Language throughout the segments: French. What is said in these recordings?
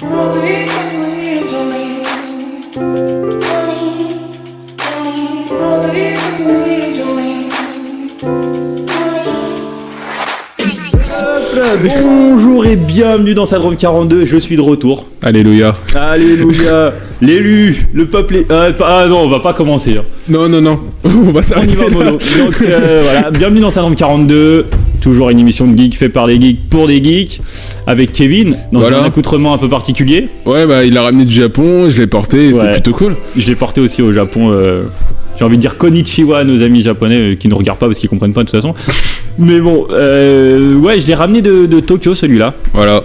Bonjour et bienvenue dans Syndrome 42, je suis de retour. Alléluia. Alléluia. L'élu, le peuple... Ah non, on va pas commencer. Hein. Non, on va s'arrêter. On y va mollo. Donc voilà, bienvenue dans Syndrome 42, toujours une émission de geeks faite par des geeks pour des geeks, avec Kevin, dans un accoutrement un peu particulier. Ouais, bah il l'a ramené du Japon, je l'ai porté, et c'est plutôt cool. Je l'ai porté aussi au Japon, j'ai envie de dire konnichiwa à nos amis japonais qui ne regardent pas parce qu'ils comprennent pas de toute façon. Mais bon, ouais, je l'ai ramené de Tokyo celui-là. Voilà.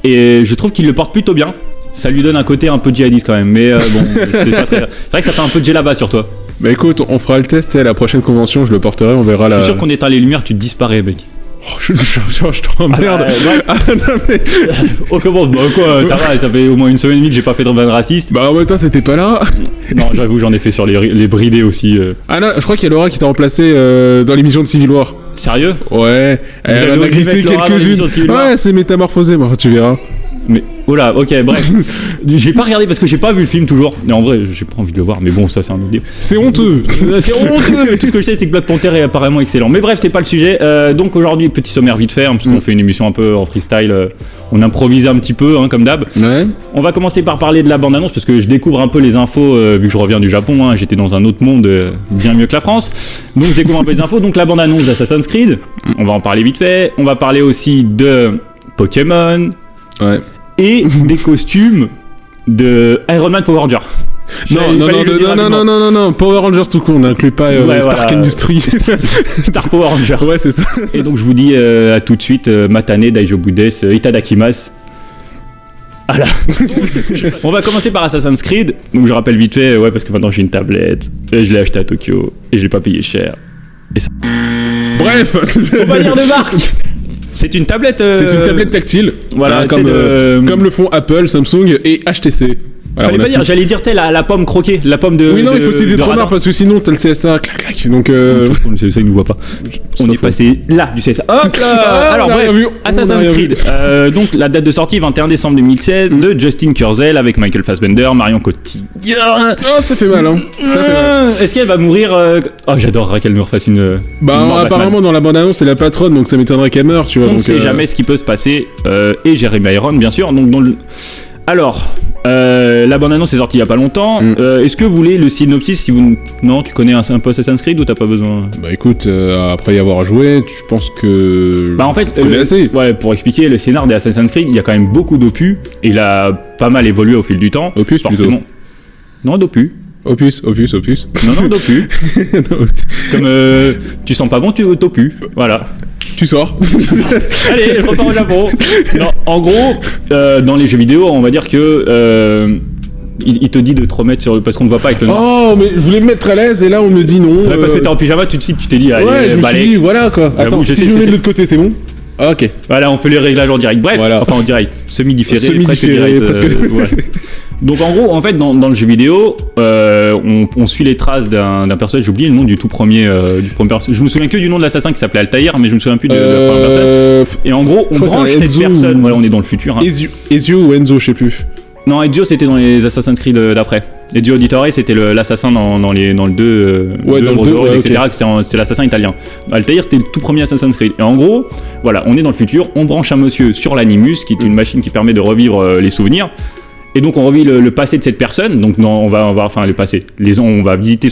Et je trouve qu'il le porte plutôt bien. Ça lui donne un côté un peu djihadiste quand même. Mais bon, c'est pas très... C'est vrai que ça fait un peu de djellaba sur toi. Bah écoute, on fera le test à la prochaine convention, je le porterai, on verra la... Je suis sûr qu'on éteint les lumières, tu te disparais, mec. Oh, je t'emmerde. Oh comment, bah quoi, ça va, ça fait au moins une semaine et demie que j'ai pas fait de vanne raciste. Bah en même temps, c'était pas là. Non, j'avoue, j'en ai fait sur les bridés aussi. Ah non, je crois qu'il y a Laura qui t'a remplacé dans l'émission de Civil War. Sérieux? Ouais, elle en a glissé quelques-unes. Ouais, c'est métamorphosé, mais enfin tu verras. Mais oh là, ok, bref. J'ai pas regardé parce que j'ai pas vu le film toujours. Mais en vrai, j'ai pas envie de le voir. Mais bon, ça c'est un autre débat. C'est honteux. C'est honteux. Tout ce que je sais, c'est que Black Panther est apparemment excellent. Mais bref, c'est pas le sujet. Donc aujourd'hui, petit sommaire vite fait, hein, parce qu'on fait une émission un peu en freestyle. On improvise un petit peu, hein, comme d'hab. Ouais. On va commencer par parler de la bande-annonce parce que je découvre un peu les infos vu que je reviens du Japon. Hein, j'étais dans un autre monde bien mieux que la France. Donc je découvre un peu les infos. Donc la bande-annonce d'Assassin's Creed. On va en parler vite fait. On va parler aussi de Pokémon. Ouais. Et des costumes de Iron Man Power Ranger. Non, Power Rangers tout court, on n'inclut pas Stark Industries. Star Power Ranger. Ouais, c'est ça. Et donc je vous dis à tout de suite, Matane, Daijobu desu, Itadakimasu. Voilà. On va commencer par Assassin's Creed. Donc je rappelle vite fait, parce que maintenant j'ai une tablette, et je l'ai acheté à Tokyo, et je l'ai pas payé cher. Et ça... Bref. Faut pas dire de marque. C'est une tablette. C'est une tablette tactile. Voilà, comme le font Apple, Samsung et HTC. Alors, fallait pas dire, j'allais dire la pomme croquée, la pomme de. Oui, non, il faut citer trop marre parce que sinon t'as le CSA, clac. Donc. Le CSA il nous voit pas. On est passé là du CSA. Hop là. Alors bref, Assassin's Creed. Donc la date de sortie 21 décembre 2016 de Justin Kurzel avec Michael Fassbender, Marion Cotillard. Oh, ça fait mal, hein. Ça fait mal. Est-ce qu'elle va mourir Oh, j'adorerais qu'elle nous refasse une. Apparemment dans la bande-annonce c'est la patronne, donc ça m'étonnerait qu'elle meure, tu vois. On sait jamais ce qui peut se passer. Et Jeremy Irons, bien sûr. Donc dans le. Alors, la bande-annonce est sortie il y a pas longtemps. Est-ce que vous voulez le synopsis si vous... Non, tu connais un peu Assassin's Creed ou t'as pas besoin? Bah écoute, après y avoir joué, je pense que... Bah en fait, assez. Ouais, pour expliquer le scénar des Assassin's Creed, il y a quand même beaucoup d'opus, et il a pas mal évolué au fil du temps. Opus, forcément. Plutôt. Non, d'opus. Opus. Non, d'opus. Comme tu sens pas bon, tu t'opus. Voilà. Tu sors. Allez, je repars au Japon. Non, en gros, dans les jeux vidéo, on va dire que il te dit de te remettre sur parce qu'on ne voit pas avec le noir. Oh, mais je voulais me mettre à l'aise et là on me dit non. Ouais, parce que t'es en pyjama, tu t'es dit allez, ouais, je me suis dit, voilà quoi. Attends, si je me mets de l'autre côté, c'est bon. Ah, ok. Voilà, on fait les réglages en direct. Bref, enfin en direct, semi-différé, presque. Ouais. Donc en gros, en fait, dans le jeu vidéo, on suit les traces d'un personnage. J'ai oublié le nom du tout premier, personnage. Je me souviens que du nom de l'assassin qui s'appelait Altaïr, mais je me souviens plus de la première personne. Et en gros, on branche cette personne. Voilà, on est dans le futur. Hein. Ezio ou Enzo, je sais plus. Non, Ezio c'était dans les Assassin's Creed d'après. Ezio Auditore c'était l'assassin dans le 2, etc. Okay. C'est l'assassin italien. Altaïr c'était le tout premier Assassin's Creed. Et en gros, voilà, on est dans le futur, on branche un monsieur sur l'Animus, qui est une machine qui permet de revivre les souvenirs. Et donc on revit le passé de cette personne. Donc on va enfin le passé. On va visiter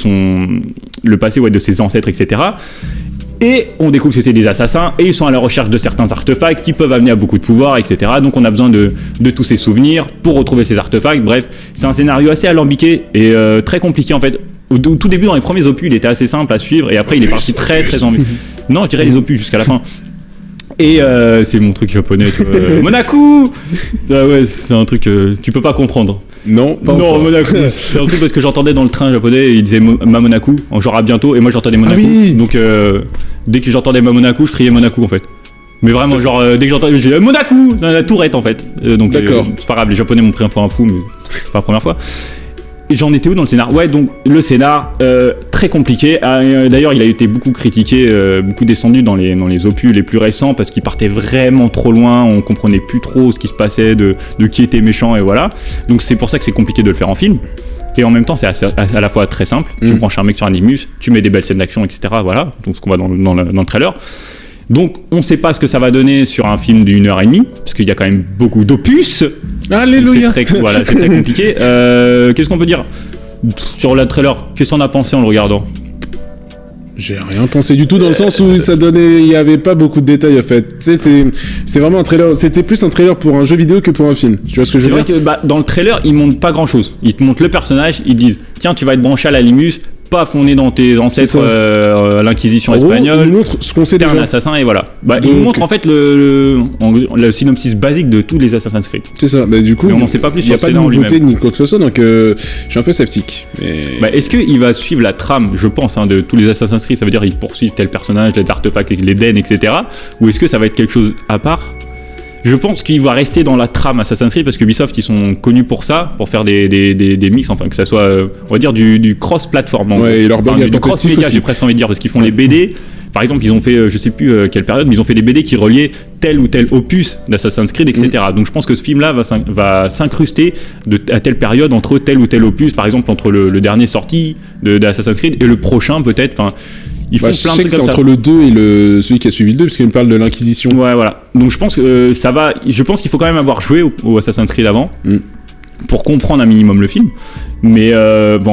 le passé de ses ancêtres, etc. Et on découvre que c'est des assassins et ils sont à la recherche de certains artefacts qui peuvent amener à beaucoup de pouvoir, etc. Donc on a besoin de tous ces souvenirs pour retrouver ces artefacts. Bref, c'est un scénario assez alambiqué et très compliqué en fait. Au tout début, dans les premiers opus, il était assez simple à suivre et après il est parti très en vue. Non, je dirais les opus jusqu'à la fin. Et c'est mon truc japonais, tu vois. Monaco. Ouais, c'est un truc tu peux pas comprendre. Non, pas encore. Monaco. C'est un truc parce que j'entendais dans le train japonais, il disait ma Monaco, genre à bientôt, et moi j'entendais Monaco. Ah oui. Donc dès que j'entendais ma Monaco, je criais Monaco en fait. Mais vraiment, genre dès que j'entendais, je disais Monaco, la tourette en fait. Donc d'accord. C'est pas grave, les Japonais m'ont pris un peu un fou, mais c'est pas la première fois. Et j'en étais où dans le scénar? Ouais, donc le scénar, très compliqué. D'ailleurs, il a été beaucoup critiqué, beaucoup descendu dans les opus les plus récents parce qu'il partait vraiment trop loin. On comprenait plus trop ce qui se passait, de qui était méchant et voilà. Donc c'est pour ça que c'est compliqué de le faire en film. Et en même temps, c'est à la fois très simple. Tu branches un mec sur Animus, tu mets des belles scènes d'action, etc. Voilà, donc ce qu'on voit dans le trailer. Donc, on ne sait pas ce que ça va donner sur un film d'1h30, parce qu'il y a quand même beaucoup d'opus. Alléluia. C'est très compliqué. Qu'est-ce qu'on peut dire sur le trailer? Qu'est-ce qu'on a pensé en le regardant? J'ai rien pensé du tout dans le sens où il y avait pas beaucoup de détails en fait. C'est vraiment un trailer. C'était plus un trailer pour un jeu vidéo que pour un film. Tu vois ce que je veux dire? C'est vrai que dans le trailer, ils montrent pas grand-chose. Ils te montrent le personnage, ils disent tiens, tu vas être branché à l'Animus. Paf, on est dans tes ancêtres, l'Inquisition espagnole. Il nous montre ce qu'on sait déjà. Un assassin et voilà. Il nous montre en fait le synopsis basique de tous les Assassin's Creed. C'est ça. Du coup, mais on n'en sait pas plus. Il n'y a pas de nouveauté ni quoi que ce soit, donc je suis un peu sceptique. Mais... est-ce qu'il va suivre la trame, je pense, de tous les Assassin's Creed? Ça veut dire qu'il poursuit tel personnage, les artefacts, les den, etc. Ou est-ce que ça va être quelque chose à part? Je pense qu'il va rester dans la trame Assassin's Creed parce que Ubisoft ils sont connus pour ça, pour faire des mix, enfin que ça soit on va dire du cross-platform, et leur du cross-média, j'ai presque envie de dire, parce qu'ils font les BD. Par exemple, ils ont fait, je sais plus quelle période, mais ils ont fait des BD qui reliaient tel ou tel opus d'Assassin's Creed, etc. Donc je pense que ce film-là va s'incruster à telle période entre tel ou tel opus, par exemple entre le dernier sorti d'Assassin's Creed et le prochain peut-être. Enfin, ils font plein de trucs comme ça. C'est entre le 2 et celui qui a suivi le 2, parce qu'il me parle de l'Inquisition. Ouais, voilà. Donc je pense que je pense qu'il faut quand même avoir joué au Assassin's Creed avant pour comprendre un minimum le film. Mais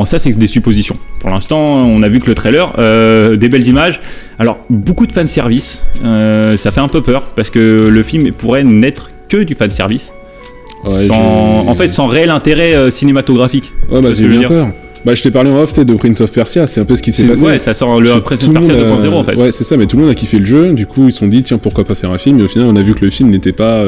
ça c'est des suppositions. Pour l'instant, on a vu que le trailer, des belles images. Alors beaucoup de fanservice, ça fait un peu peur parce que le film pourrait n'être que du fanservice. Ouais, sans réel intérêt cinématographique. Ouais, j'ai bien peur. Je t'ai parlé en off de Prince of Persia, c'est un peu ce qui s'est passé. Ouais, ça sent le Prince of Persia 2.0 en fait. Ouais, c'est ça, mais tout le monde a kiffé le jeu, du coup ils se sont dit tiens pourquoi pas faire un film, et au final on a vu que le film n'était pas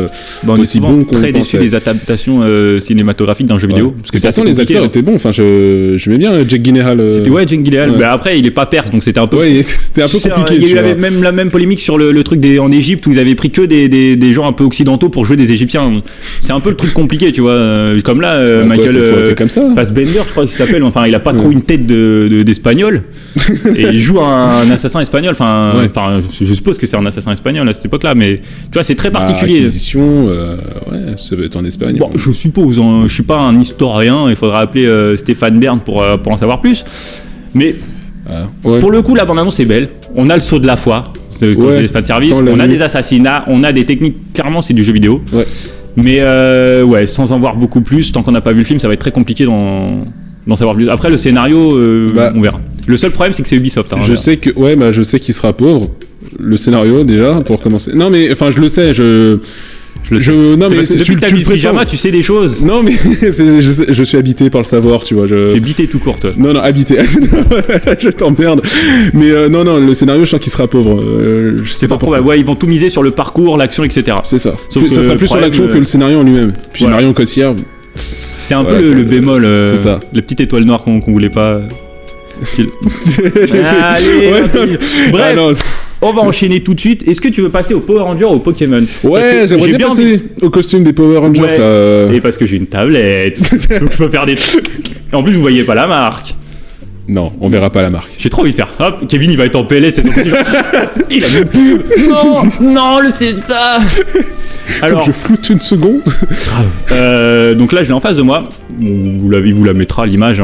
aussi bon qu'on très déçu des adaptations cinématographiques d'un jeu vidéo. Parce que pourtant les acteurs étaient bons, enfin j'aimais bien Jake Gyllenhaal. C'était Jake Gyllenhaal, mais après il est pas perse donc c'était un peu. Ouais, c'était un peu compliqué. Il y a eu la même polémique sur le truc en Égypte où ils avaient pris que des gens un peu occidentaux pour jouer des Égyptiens. C'est un peu le truc compliqué, tu vois. Comme là, Michael Fassbender, je crois qu'il s'appelle, enfin il a pas trop une tête d'espagnol et il joue un assassin espagnol, je suppose que c'est un assassin espagnol à cette époque-là, mais tu vois c'est très particulier. Acquisition, ça doit être en Espagne. Bon, je suppose, je suis pas un historien, il faudra appeler Stéphane Bern pour en savoir plus, mais pour le coup la bande-annonce est belle, on a le saut de la foi, les fanservice, on a des assassinats, on a des techniques, clairement c'est du jeu vidéo, mais sans en voir beaucoup plus, tant qu'on n'a pas vu le film ça va être très compliqué d'en savoir plus. Après le scénario, on verra. Le seul problème c'est que c'est Ubisoft. Je sais qu'il sera pauvre. Le scénario déjà pour commencer. Non mais enfin je le sais. Non mais depuis que t'as mis le pyjama, tu sais des choses. Non mais je suis habité par le savoir, tu vois. Tu es habité tout court, toi. Non habité. Je t'emmerde. Mais non le scénario je sens qu'il sera pauvre. C'est pas probable. Ouais, ils vont tout miser sur le parcours, l'action, etc. C'est ça. Sauf que ça sera plus sur l'action que le scénario en lui-même. Puis Marion Cotillard. C'est un peu le bémol, c'est ça. La petite étoile noire qu'on voulait pas. Allez, bref, on va enchaîner tout de suite. Est-ce que tu veux passer au Power Rangers ou au Pokémon? Ouais, j'aimerais bien passer au costume des Power Rangers là. Et parce que j'ai une tablette, donc je peux faire des trucs. En plus, vous voyez pas la marque. Non, on verra pas la marque. J'ai trop envie de faire. Hop, Kevin il va être en PLS. Il a même pub. Non, c'est ça. Alors, faut que je floute une seconde. Donc là, je l'ai en face de moi. Vous la mettra l'image.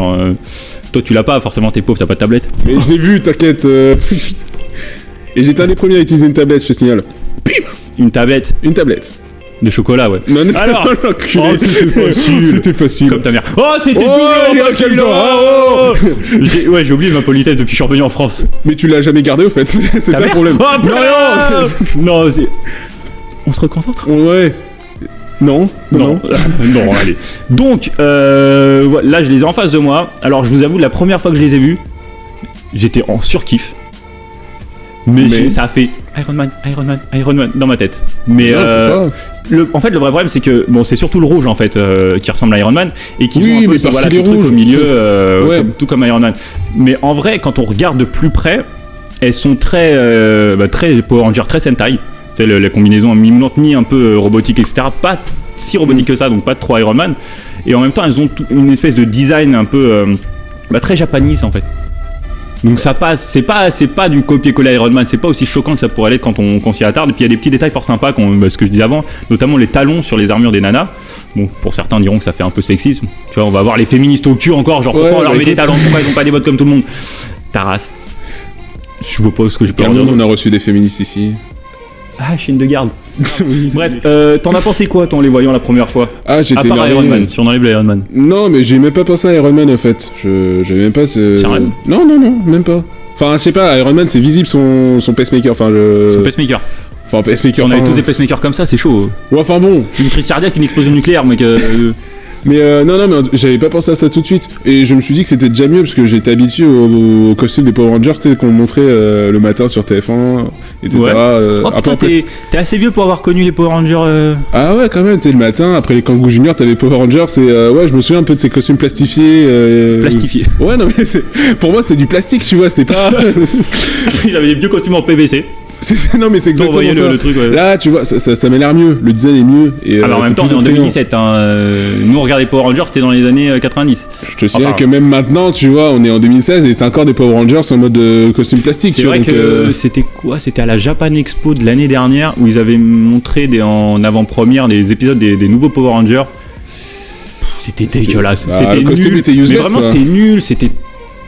Toi, tu l'as pas, forcément, t'es pauvre, t'as pas de tablette. Mais je l'ai vu, t'inquiète. Et j'étais un des premiers à utiliser une tablette, je te signale. Une tablette. De chocolat, ouais. Non, alors, c'était facile. Comme ta mère. Oh, c'était double. J'ai oublié ma politesse depuis que je suis revenu en France. Mais tu l'as jamais gardé, au fait. C'est ça le problème. Non, on se reconcentre. Ouais. Non, allez. Donc, là, je les ai en face de moi. Alors, je vous avoue, la première fois que je les ai vus, j'étais en surkiff. Mais ça a fait Iron Man dans ma tête. Mais en fait, le vrai problème, c'est que c'est surtout le rouge en fait qui ressemble à Iron Man et qui ont un peu ce truc au milieu, tout comme Iron Man. Mais en vrai, quand on regarde de plus près, elles sont très Power Rangers, très Sentai. C'est la combinaison mi un peu robotique, etc. Pas si robotique que ça, donc pas trop Iron Man. Et en même temps, elles ont une espèce de design un peu très japanese en fait. Donc ça passe, c'est pas du copier-coller Iron Man, c'est pas aussi choquant que ça pourrait l'être quand on s'y attarde. Et puis il y a des petits détails fort sympas, ce que je disais avant, notamment les talons sur les armures des nanas. Bon, pour certains diront que ça fait un peu sexisme. Tu vois, on va voir les féministes au cul encore, genre pourquoi on leur met des talons, pourquoi ils ont pas des bottes comme tout le monde. Ta race. Je vois pas ce que je peux en dire. On a reçu des féministes ici. Ah, chienne de garde. Bref, t'en as pensé quoi, en les voyant la première fois? Ah, j'étais à part Iron Man, si on enlève Iron Man. Non, mais j'ai même pas pensé à Iron Man en fait. J'avais même pas ce. Sérieux? Non, même pas. Enfin, je sais pas, Iron Man c'est visible son pacemaker. Enfin, Son pacemaker. Enfin, pacemaker. Si on avait tous des pacemakers comme ça, c'est chaud. Ouais, enfin bon. Une crise cardiaque, une explosion nucléaire, mec. Mais non, mais j'avais pas pensé à ça tout de suite. Et je me suis dit que c'était déjà mieux parce que j'étais habitué au costume des Power Rangers, tu sais, qu'on montrait le matin sur TF1, etc. Ouais. Putain, t'es assez vieux pour avoir connu les Power Rangers. Ah ouais, quand même, tu sais, le matin, après les Kangoo Junior, t'avais les Power Rangers, ouais, je me souviens un peu de ces costumes plastifiés. Plastifiés. Ouais, non, mais pour moi, c'était du plastique, tu vois, c'était pas. Ils avaient des vieux costumes en PVC. Non mais c'est exactement ça. Le truc, ouais. Là tu vois ça m'a l'air mieux, le design est mieux et, alors en même temps on est en 2017 nous on regardait Power Rangers, c'était dans les années 90. Je te signale que même maintenant tu vois on est en 2016 et t'as encore des Power Rangers en mode costume plastique. C'est vrai que c'était quoi, c'était à la Japan Expo de l'année dernière où ils avaient montré en avant-première des épisodes des nouveaux Power Rangers. C'était dégueulasse, c'était le costume nul, était useless, mais vraiment quoi. c'était nul, c'était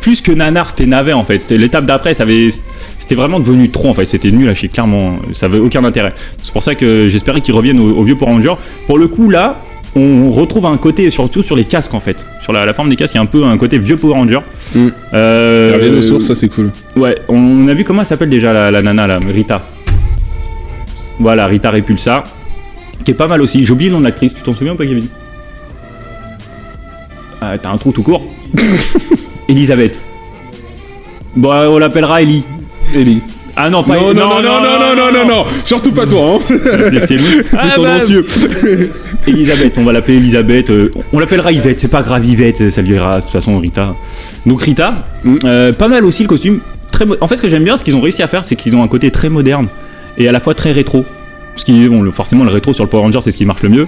plus que nanar, c'était navet en fait. C'était l'étape d'après, c'était vraiment devenu trop en fait. C'était nul à chier, clairement. Ça avait aucun intérêt. C'est pour ça que j'espérais qu'ils reviennent au vieux Power Rangers. Pour le coup, là, on retrouve un côté, surtout sur les casques en fait. Sur la forme des casques, il y a un peu un côté vieux Power Ranger. Ils reviennent aux sources, ça c'est cool. Ouais, on a vu comment elle s'appelle déjà la nana là, Rita. Voilà, Rita Repulsa. Qui est pas mal aussi. J'ai oublié le nom de l'actrice, tu t'en souviens ou pas, Kevin? Ah, t'as un trou tout court. Elisabeth. Bon, on l'appellera Ellie. Ah non, pas non, surtout pas toi, hein. C'est tendancieux. Elisabeth, on va l'appeler Elisabeth. On l'appellera Yvette, c'est pas grave, Yvette, ça lui ira de toute façon Rita. Donc Rita, pas mal aussi le costume. En fait, ce que j'aime bien, ce qu'ils ont réussi à faire, c'est qu'ils ont un côté très moderne et à la fois très rétro. Parce que forcément, le rétro sur le Power Ranger, c'est ce qui marche le mieux.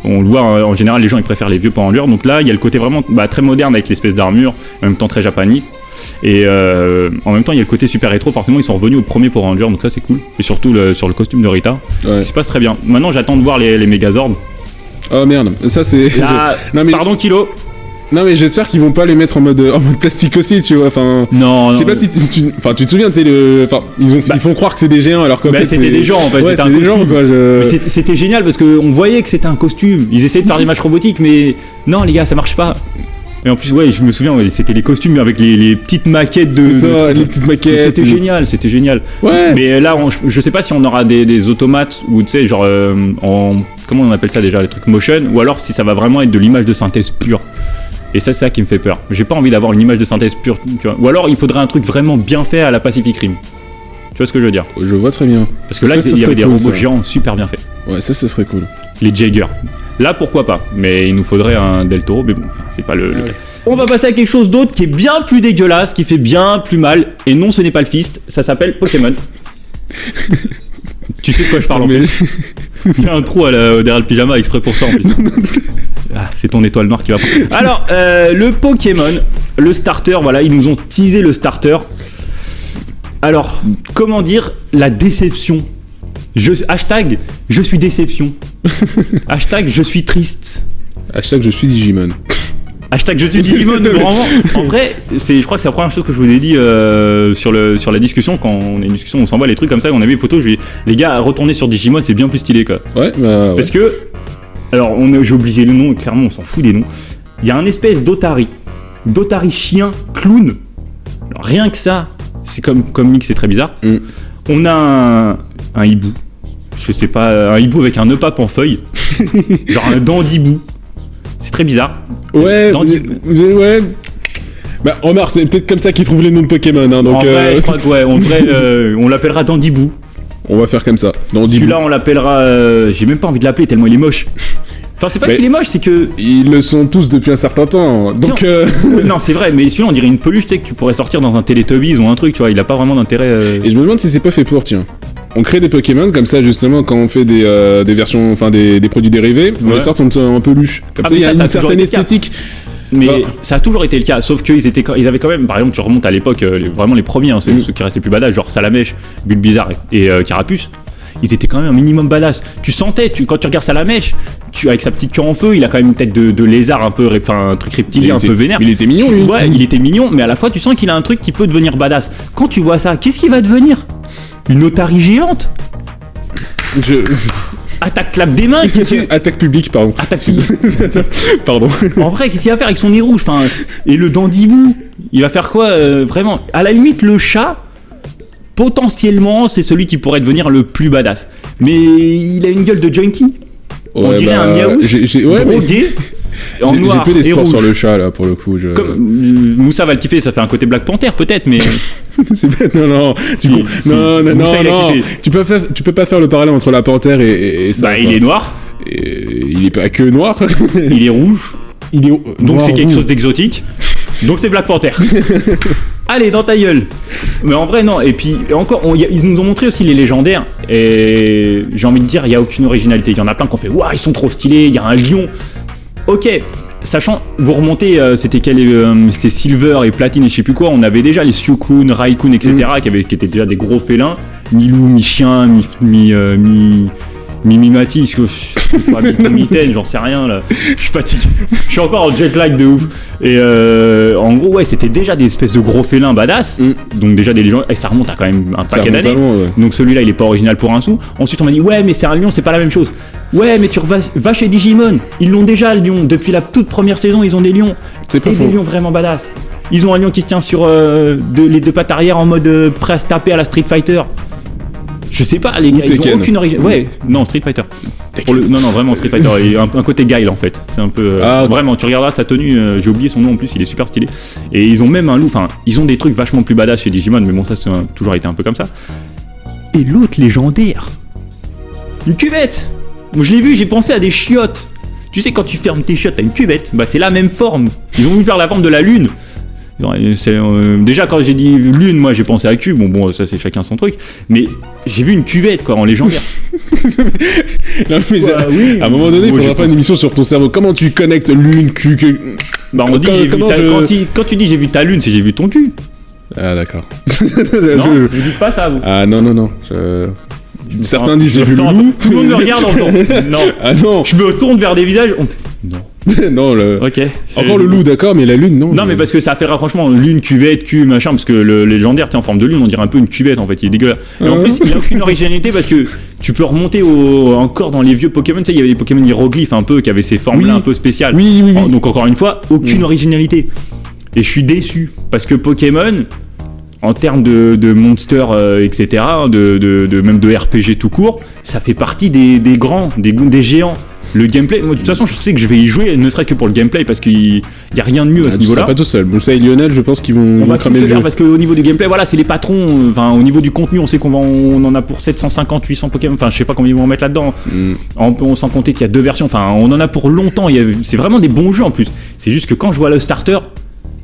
On le voit en général, les gens ils préfèrent les vieux Power Rangers. Donc là, il y a le côté vraiment très moderne avec l'espèce d'armure, en même temps très japaniste. Et en même temps, il y a le côté super rétro. Forcément, ils sont revenus au premier Power Ranger, donc ça c'est cool. Et surtout sur le costume de Rita, qui se passe très bien. Maintenant, j'attends de voir les Megazords. Oh merde, ça c'est. Là, non, mais... Pardon, Kilo. Non mais j'espère qu'ils vont pas les mettre en mode plastique aussi, tu vois. Enfin. Non. Je sais pas si tu te souviens, tu sais ils font croire que c'est des géants alors qu'en fait c'était des gens en fait. Ouais, c'était des gens quoi. Mais c'était génial parce que on voyait que c'était un costume. Ils essayaient de faire des matchs robotiques, mais non les gars, ça marche pas. Et en plus, ouais, je me souviens, c'était les costumes avec les petites maquettes de. C'est ça, les petites maquettes. C'était génial. Ouais. Mais là, je sais pas si on aura des automates ou tu sais, genre comment on appelle ça déjà, les trucs motion, ou alors si ça va vraiment être de l'image de synthèse pure. Et ça, c'est ça qui me fait peur. J'ai pas envie d'avoir une image de synthèse pure, tu vois. Ou alors, il faudrait un truc vraiment bien fait à la Pacific Rim. Tu vois ce que je veux dire? Je vois très bien. Parce que là, il y avait des robots géants super bien faits. Ouais, ça serait cool. Les Jaeger. Là, pourquoi pas? Mais il nous faudrait un Del Toro, mais bon, c'est pas le cas. On va passer à quelque chose d'autre qui est bien plus dégueulasse, qui fait bien plus mal. Et non, ce n'est pas le fist, ça s'appelle Pokémon. Tu sais de quoi je parle en plus? Il y a un trou derrière le pyjama exprès pour ça en plus. Ah, c'est ton étoile noire qui va prendre. Alors, le Pokémon, le starter, voilà, ils nous ont teasé le starter. Alors, comment dire la déception? Hashtag je suis déception. Hashtag je suis triste. Hashtag je suis Digimon. Hashtag je suis Digimon. Vraiment, en vrai, je crois que c'est la première chose que je vous ai dit sur la discussion, quand on a une discussion, on s'envoie les trucs comme ça, on a vu les photos, les gars, retourner sur Digimon, c'est bien plus stylé quoi. Ouais, bah, parce que, alors j'ai oublié le nom, clairement on s'en fout des noms. Il y a un espèce d'Otari chien clown. Alors, rien que ça, c'est comme mix, c'est très bizarre. On a un hibou. Je sais pas, un hibou avec un nœud-pape en feuille. Genre un dandibou. C'est très bizarre. Ouais, ouais. Bah, Omar, c'est peut-être comme ça qu'ils trouvent les noms de Pokémon. Hein, donc, en vrai, je crois que ouais, on l'appellera Dandibou. On va faire comme ça. Dandibou. Celui-là, on l'appellera. J'ai même pas envie de l'appeler tellement il est moche. Enfin, c'est pas qu'il est moche, c'est que. Ils le sont tous depuis un certain temps. Donc. Non, c'est vrai, mais celui-là, on dirait une peluche, tu sais, que tu pourrais sortir dans un Teletubbies ou un truc, tu vois. Il a pas vraiment d'intérêt. Et je me demande si c'est pas fait pour, tiens. On crée des Pokémon comme ça justement quand on fait des versions, enfin des produits dérivés, on les sort en peluche. Comme ça il y a une certaine esthétique. Mais ça a toujours été le cas, sauf qu'ils avaient quand même, par exemple, tu remontes à l'époque, vraiment les premiers, hein, c'est ceux qui restent les plus badass, genre Salamèche, Bulbizarre et Carapuce. Ils étaient quand même un minimum badass. Tu sentais, quand tu regardes Salamèche, avec sa petite queue en feu, il a quand même une tête de lézard un peu, enfin un truc reptilien un peu vénère. Il était mignon, lui. Ouais, il était mignon, mais à la fois tu sens qu'il a un truc qui peut devenir badass. Quand tu vois ça, qu'est-ce qu'il va devenir? Une otarie géante? Attaque clap des mains. Attaque publique, pardon. Attaque publique. Pardon. En vrai, qu'est-ce qu'il va faire avec son nez rouge? Enfin, et le Dandibou, il va faire quoi vraiment? À la limite, le chat, potentiellement, c'est celui qui pourrait devenir le plus badass. Mais il a une gueule de junkie. On dirait un miaou. Drogué. En noir j'ai peu et d'espoir rouge. sur le chat là pour le coup. Comme Moussa va le kiffer, ça fait un côté Black Panther peut-être, mais c'est bête, non. Non. Tu peux pas faire le parallèle entre la panthère et ça. Bah, il est noir. Il est pas que noir. Il est rouge. Donc c'est quelque chose d'exotique. Donc c'est Black Panther. Allez, dans ta gueule. Mais en vrai, non. Et puis, encore, ils nous ont montré aussi les légendaires. Et j'ai envie de dire, il n'y a aucune originalité. Il y en a plein qui ont fait, waouh, ils sont trop stylés, il y a un lion. Ok, sachant, vous remontez, c'était Silver et Platine et je sais plus quoi, on avait déjà les Suicune, Raikun, etc., qui étaient déjà des gros félins. Mi-loup, mi-chien, mi-mimati, mi-mitaine, j'en sais rien là. Je suis fatigué. Je suis encore en jet lag de ouf. Et en gros, ouais, c'était déjà des espèces de gros félins badass. Donc déjà des légendes. Et ça remonte à quand même un paquet d'années. Ouais. Donc celui-là, il est pas original pour un sou. Ensuite, on m'a dit, ouais, mais c'est un lion, c'est pas la même chose. Ouais, mais tu vas chez Digimon. Ils l'ont déjà, le lion. Depuis la toute première saison, ils ont des lions. C'est pas et faux. des lions vraiment badass. Ils ont un lion qui se tient sur les deux pattes arrière en mode prêt à se taper à la Street Fighter. Je sais pas, les gars, ils ont aucune origine. Ouais, non, Street Fighter. Non, vraiment, Street Fighter. Il y a un côté guile en fait. C'est un peu. Vraiment, tu regarderas sa tenue, j'ai oublié son nom en plus, il est super stylé. Et ils ont même un loup, enfin, ils ont des trucs vachement plus badass chez Digimon, mais bon, ça, c'est toujours été un peu comme ça. Et l'autre légendaire, une cuvette. Moi, je l'ai vu, j'ai pensé à des chiottes. Tu sais, quand tu fermes tes chiottes, t'as une cuvette. Bah, c'est la même forme. Ils ont voulu faire la forme de la lune. Déjà quand j'ai dit lune, moi j'ai pensé à cube, bon ça c'est chacun son truc, mais j'ai vu une cuvette quoi en légendaire. Non mais oui. À un moment donné il faudra faire une émission sur ton cerveau, comment tu connectes lune, cul. Bah on dit quand tu dis j'ai vu ta lune, c'est j'ai vu ton cul. Ah d'accord. Non, vous dites pas ça vous. Ah non. Certains disent j'ai vu le loup. Tout le monde me regarde en temps. Non. Ah non. Je me tourne vers des visages. Non. Non, ok. Encore le loup, d'accord, mais la lune, non. Non, mais parce que ça a fait rapprochement lune, cuvette, cul, machin, parce que le légendaire, t'es en forme de lune, on dirait un peu une cuvette en fait, il est dégueulasse. Et en plus, il n'y a aucune originalité parce que tu peux remonter encore dans les vieux Pokémon, tu sais, il y avait des Pokémon hiéroglyphes un peu qui avaient ces formes-là un peu spéciales. Oui. Donc encore une fois, aucune originalité. Et je suis déçu parce que Pokémon, en termes de monster, etc., même de RPG tout court, ça fait partie des grands, des géants. Le gameplay, moi de toute façon je sais que je vais y jouer, ne serait-ce que pour le gameplay parce qu'il n'y a rien de mieux à ce niveau-là. Tu seras pas tout seul, Moussa et Lionel je pense qu'ils vont cramer le jeu. Parce qu'au niveau du gameplay, voilà, c'est les patrons, enfin au niveau du contenu on sait on en a pour 750, 800 Pokémon, enfin je sais pas combien ils vont en mettre là-dedans, sans compter qu'il y a 2 versions, enfin on en a pour longtemps, c'est vraiment des bons jeux en plus. C'est juste que quand je vois le starter,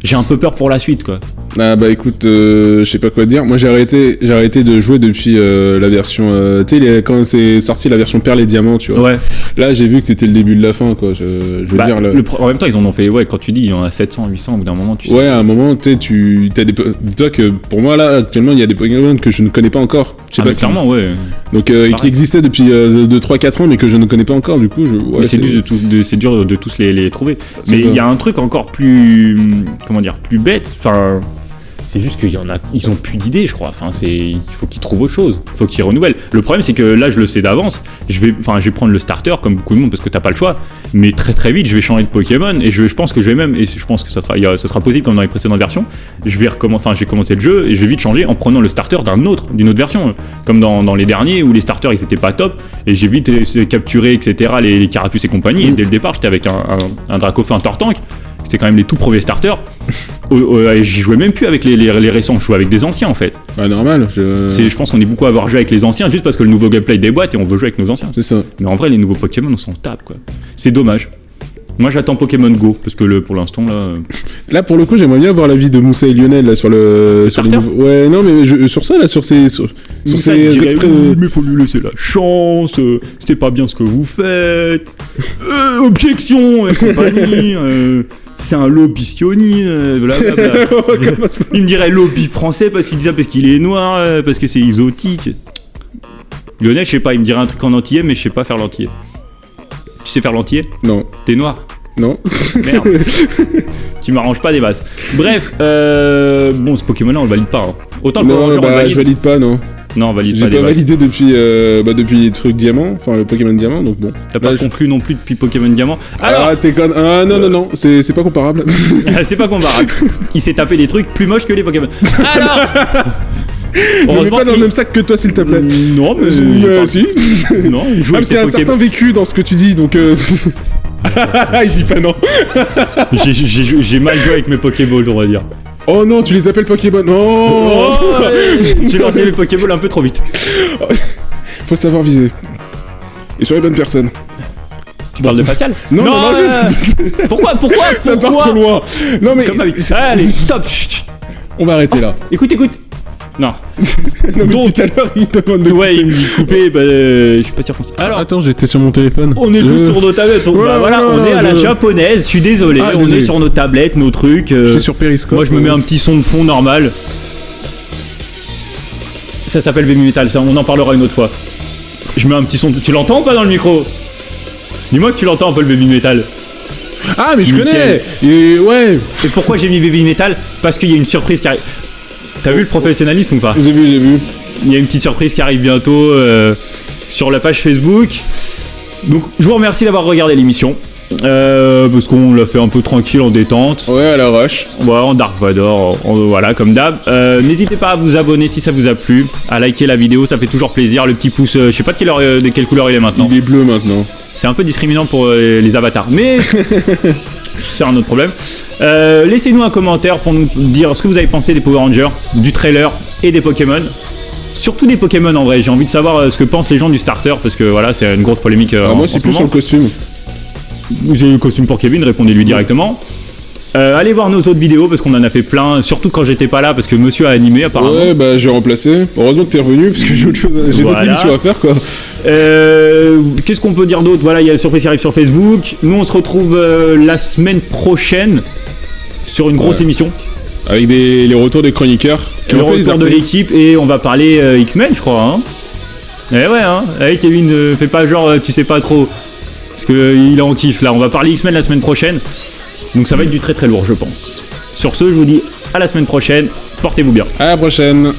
j'ai un peu peur pour la suite quoi. Ah bah écoute, je sais pas quoi te dire. Moi j'ai arrêté de jouer depuis la version, tu sais quand c'est sorti la version Perle et Diamant, tu vois. Ouais. Là j'ai vu que c'était le début de la fin quoi. Je veux dire. En même temps ils en ont fait, ouais, quand tu dis il y en a 700, 800 au bout d'un moment tu sais. Ouais, à un moment tu sais t'as des, dis-toi que pour moi là actuellement il y a des Pokémon que je ne connais pas encore. Je sais pas clairement ouais. Donc qui existaient depuis 3-4 ans mais que je ne connais pas encore du coup. C'est dur de tous les trouver. Mais il y a un truc encore plus, comment dire, plus bête. Enfin. C'est juste qu'ils ont plus d'idées, je crois. Enfin, il faut qu'ils trouvent autre chose. Il faut qu'ils renouvellent. Le problème, c'est que là, je le sais d'avance. Je vais prendre le starter comme beaucoup de monde parce que t'as pas le choix. Mais très très vite, je vais changer de Pokémon et je pense que je vais même, et je pense que ça sera possible comme dans les précédentes versions. J'ai commencé le jeu et je vais vite changer en prenant le starter d'une autre version, comme dans les derniers où les starters ils étaient pas top et j'ai vite capturé etc. les Carapuce et compagnie. Et dès le départ, j'étais avec un Dracofeu, un Tortank. C'était quand même les tout premiers starters. J'y jouais même plus avec les récents, je jouais avec des anciens en fait. Bah normal. Je pense qu'on est beaucoup à avoir joué avec les anciens juste parce que le nouveau gameplay déboîte et on veut jouer avec nos anciens. C'est ça. Mais en vrai, les nouveaux Pokémon, on s'en tape quoi. C'est dommage. Moi j'attends Pokémon Go parce que pour l'instant là. Là pour le coup, j'aimerais bien voir l'avis de Moussa et Lionel là sur le. Starter. Ouais, non mais sur ça là, Sur Ça ces dirait, extraits. oui, mais faut lui laisser la chance, c'est pas bien ce que vous faites, objection et compagnie, c'est un lobbystioni, blablabla. Il me dirait lobby français parce qu'il dit ça parce qu'il est noir, parce que c'est exotique. Lionel, je sais pas, il me dirait un truc en antillais, mais je sais pas faire l'antillais. Tu sais faire l'antillais? Non. T'es noir? Non. Merde. Tu m'arranges pas des masses. Bref, bon, ce Pokémon là on le valide pas. Hein. Autant le Power Non, Ranger, on le valide. je valide pas, non. Non, on valide J'ai pas des pas masses. validé depuis les trucs diamant, enfin le Pokémon diamant, donc bon. T'as pas Là, conclu non plus depuis Pokémon Diamant. Alors, Ah, t'es con. Ah, non, c'est pas comparable. c'est pas comparable. Il s'est tapé des trucs plus moches que les Pokémon. Alors Ne mets pas dans le qu'il- même sac que toi, s'il te plaît. Non, mais. il parle- Si. Non, il joue Ah, avec parce qu'il y a un ses certain Pokémon. vécu dans ce que tu dis, donc. Il dit pas non. J'ai mal joué avec mes Pokéballs, on va dire. Oh non, tu les appelles Pokémon. Oh, J'ai lancé mes Pokéballs un peu trop vite. Faut savoir viser. Et sur les bonnes personnes. Tu parles de facial? Non, Pourquoi ça part trop loin. Non, mais. Comme avec... Allez, stop. Chut, chut. On va arrêter là. Écoute. Non. Non, mais Donc- tout à l'heure, il demande de. Ouais, il me dit couper, bah, je suis pas sûr. Alors, Attends, j'étais sur mon téléphone. on est tous sur nos tablettes. Donc, bah, voilà, on est à la japonaise. Je suis désolé. Ah, on désolé. est sur nos tablettes, nos trucs. J'étais sur Periscope. Moi, je me mets un petit son de fond normal. Ça s'appelle Baby Metal. Ça, on en parlera une autre fois. Je mets un petit son. Tu l'entends ou pas dans le micro? Dis-moi que tu l'entends un peu le Baby Metal. Ah, mais je Nickel. connais. Et ouais. Et pourquoi j'ai mis Baby Metal? Parce qu'il y a une surprise qui arrive. T'as vu le professionnalisme ou pas? J'ai vu. Il y a une petite surprise qui arrive bientôt sur la page Facebook. Donc je vous remercie d'avoir regardé l'émission. Parce qu'on l'a fait un peu tranquille en détente. Ouais, à la rush. Voilà, en Dark Vador, voilà, comme d'hab. N'hésitez pas à vous abonner si ça vous a plu, à liker la vidéo, ça fait toujours plaisir. Le petit pouce, je sais pas de quelle couleur il est maintenant. Il est bleu maintenant. C'est un peu discriminant pour les avatars, mais c'est un autre problème. Laissez-nous un commentaire pour nous dire ce que vous avez pensé des Power Rangers, du trailer et des Pokémon. Surtout des Pokémon en vrai, j'ai envie de savoir ce que pensent les gens du starter, parce que voilà, c'est une grosse polémique Moi, c'est plus sur le costume. J'ai le costume pour Kevin, répondez-lui directement. Allez voir nos autres vidéos parce qu'on en a fait plein, surtout quand j'étais pas là parce que monsieur a animé apparemment. Ouais, bah j'ai remplacé. Heureusement que t'es revenu parce que j'ai d'autres Voilà. émissions à faire quoi. Qu'est-ce qu'on peut dire d'autre? Voilà, il y a la surprise qui arrive sur Facebook. Nous on se retrouve la semaine prochaine sur une grosse émission. Avec les retours des chroniqueurs. Le retour de l'équipe et on va parler X-Men je crois. Hein. Eh ouais, hein. Allez Kevin, fais pas genre tu sais pas trop. Parce qu'il est en kiff là. On va parler X-Men la semaine prochaine. Donc ça va être du très très lourd je pense. Sur ce, je vous dis à la semaine prochaine. Portez-vous bien. À la prochaine.